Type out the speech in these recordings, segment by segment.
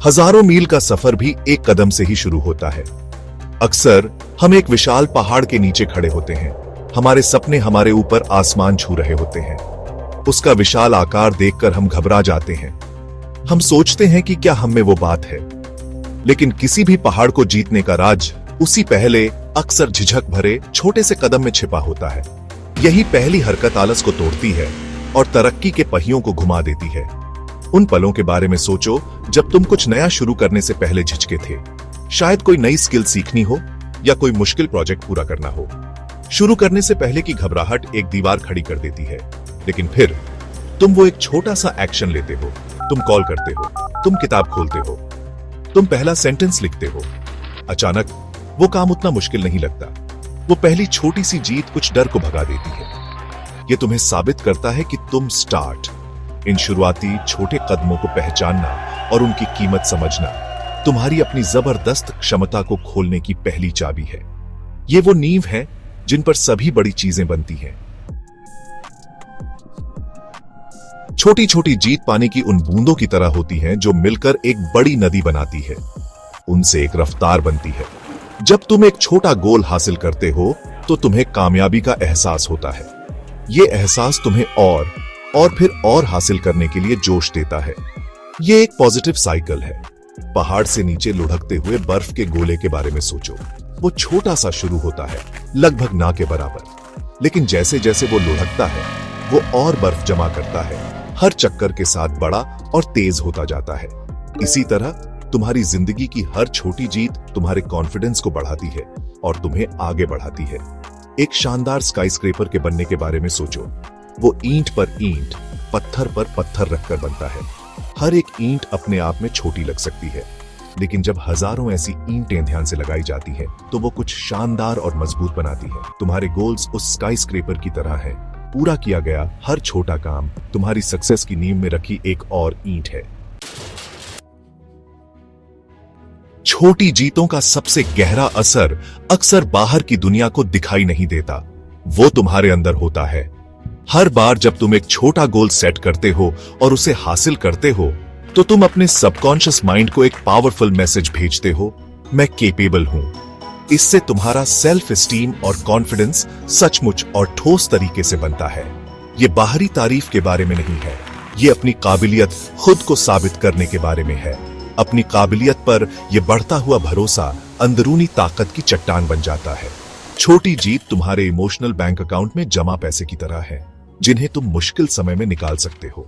हजारों मील का सफर भी एक कदम से ही शुरू होता है। अक्सर हम एक विशाल पहाड़ के नीचे खड़े होते हैं। हमारे सपने हमारे ऊपर आसमान छू रहे होते हैं। उसका विशाल आकार देखकर हम घबरा जाते हैं। हम सोचते हैं कि क्या हम में वो बात है। लेकिन किसी भी पहाड़ को जीतने का राज उसी पहले अक्सर झिझक भरे छोटे से कदम में छिपा होता है। यही पहली हरकत आलस को तोड़ती है और तरक्की के पहियों को घुमा देती है। उन पलों के बारे में सोचो जब तुम कुछ नया शुरू करने से पहले झिझके थे। शायद कोई नई स्किल सीखनी हो या कोई मुश्किल प्रोजेक्ट पूरा करना हो। शुरू करने से पहले की घबराहट एक दीवार खड़ी कर देती है। लेकिन फिर तुम वो एक छोटा सा एक्शन लेते हो। तुम कॉल करते हो, तुम किताब खोलते हो, तुम पहला सेंटेंस लिखते हो। अचानक वो काम उतना मुश्किल नहीं लगता। वो पहली छोटी सी जीत कुछ डर को भगा देती है। ये तुम्हें साबित करता है कि तुम स्टार्ट। इन शुरुआती छोटे कदमों को पहचानना और उनकी कीमत समझना तुम्हारी अपनी जबरदस्त क्षमता को खोलने की पहली चाबी है। ये वो नींव है जिन पर सभी बड़ी चीजें बनती हैं। छोटी छोटी जीत पानी की उन बूंदों की तरह होती हैं जो मिलकर एक बड़ी नदी बनाती है। उनसे एक रफ्तार बनती है। जब तुम एक छोटा गोल हासिल करते हो तो तुम्हें कामयाबी का एहसास होता है। यह एहसास तुम्हें और फिर और हासिल करने के लिए जोश देता है। यह एक पॉजिटिव साइकिल है। पहाड़ से नीचे लुढ़कते हुए बर्फ के गोले के बारे में सोचो। वो छोटा सा शुरू होता है, लगभग ना के बराबर। लेकिन जैसे जैसे वो लुढ़कता है वो और बर्फ जमा करता है। हर चक्कर के साथ बड़ा और तेज होता जाता है। इसी तरह तुम्हारी जिंदगी की हर छोटी जीत तुम्हारे कॉन्फिडेंस को बढ़ाती है और तुम्हें आगे बढ़ाती है। एक शानदार स्काईस्क्रेपर के बनने के बारे में सोचो। वो ईंट पर ईंट, पत्थर पर पत्थर रखकर बनता है। हर एक ईंट अपने आप में छोटी लग सकती है, लेकिन जब हजारों ऐसी ईंटें ध्यान से लगाई जाती हैं, तो वो कुछ शानदार और मजबूत बनाती है। तुम्हारे गोल्स उस स्काईस्क्रेपर की तरह है। पूरा किया गया हर छोटा काम तुम्हारी सक्सेस की नींव में रखी एक और ईंट है। छोटी जीतों का सबसे गहरा असर अक्सर बाहर की दुनिया को दिखाई नहीं देता। वो तुम्हारे अंदर होता है। हर बार जब तुम एक छोटा गोल सेट करते हो और उसे हासिल करते हो, तो तुम अपने सबकॉन्शियस माइंड को एक पावरफुल मैसेज भेजते हो, मैं केपेबल हूं। इससे तुम्हारा सेल्फ एस्टीम और कॉन्फिडेंस सचमुच और ठोस तरीके से बनता है। ये बाहरी तारीफ के बारे में नहीं है। ये अपनी काबिलियत खुद को साबित करने के बारे में है। अपनी काबिलियत पर यह बढ़ता हुआ भरोसा अंदरूनी ताकत की चट्टान बन जाता है। छोटी जीत तुम्हारे इमोशनल बैंक अकाउंट में जमा पैसे की तरह है, जिन्हें तुम मुश्किल समय में निकाल सकते हो।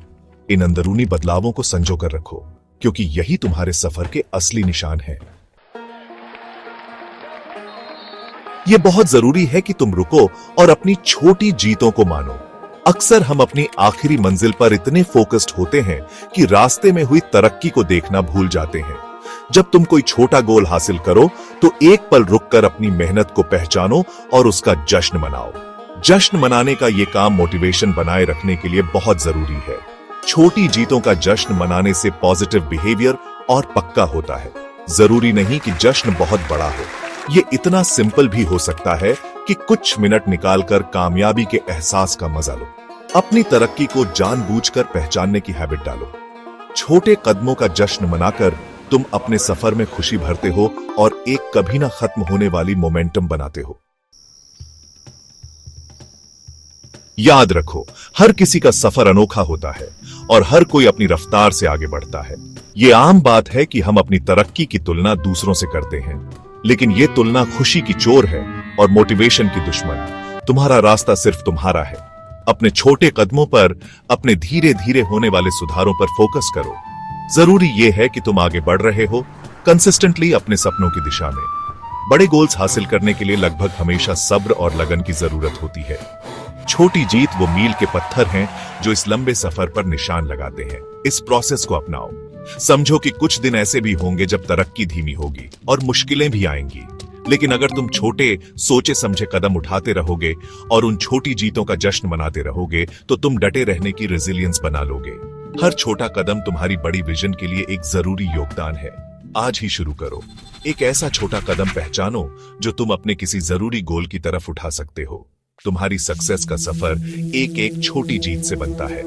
इन अंदरूनी बदलावों को संजो कर रखो, क्योंकि यही तुम्हारे सफर के असली निशान है। यह बहुत जरूरी है कि तुम रुको और अपनी छोटी जीतों को मानो। अक्सर हम अपनी आखिरी मंजिल पर इतने फोकस्ड होते हैं कि रास्ते में हुई तरक्की को देखना भूल जाते हैं। जब तुम कोई छोटा गोल हासिल करो तो एक पल रुककर अपनी मेहनत को पहचानो और उसका जश्न मनाओ। जश्न मनाने का यह काम मोटिवेशन बनाए रखने के लिए बहुत जरूरी है। छोटी जीतों का जश्न मनाने से पॉजिटिव बिहेवियर और पक्का होता है। जरूरी नहीं कि जश्न बहुत बड़ा हो। ये इतना सिंपल भी हो सकता है कि कुछ मिनट निकालकर कामयाबी के एहसास का मजा लो। अपनी तरक्की को जानबूझकर पहचानने की हैबिट डालो। छोटे कदमों का जश्न मनाकर तुम अपने सफर में खुशी भरते हो और एक कभी ना खत्म होने वाली मोमेंटम बनाते हो। याद रखो, हर किसी का सफर अनोखा होता है और हर कोई अपनी रफ्तार से आगे बढ़ता है। ये आम बात है कि हम अपनी तरक्की की तुलना दूसरों से करते हैं, लेकिन ये तुलना खुशी की चोर है और मोटिवेशन की दुश्मन। तुम्हारा रास्ता सिर्फ तुम्हारा है। अपने छोटे कदमों पर, अपने धीरे धीरे होने वाले सुधारों पर फोकस करो। जरूरी यह है कि तुम आगे बढ़ रहे हो, कंसिस्टेंटली अपने सपनों की दिशा में। बड़े गोल्स हासिल करने के लिए लगभग हमेशा सब्र और लगन की जरूरत होती है। छोटी जीत वो मील के पत्थर हैं जो इस लंबे सफर पर निशान लगाते हैं। इस प्रोसेस को अपनाओ। समझो कि कुछ दिन ऐसे भी होंगे जब तरक्की धीमी होगी और मुश्किलें भी आएंगी, लेकिन अगर तुम छोटे सोचे समझे कदम उठाते रहोगे और उन छोटी जीतों का जश्न मनाते रहोगे, तो तुम डटे रहने की रेजिलियंस बना लोगे। हर छोटा कदम तुम्हारी बड़ी विजन के लिए एक जरूरी योगदान है। आज ही शुरू करो। एक ऐसा छोटा कदम पहचानो जो तुम अपने किसी जरूरी गोल की तरफ उठा सकते हो। तुम्हारी सक्सेस का सफर एक एक छोटी जीत से बनता है।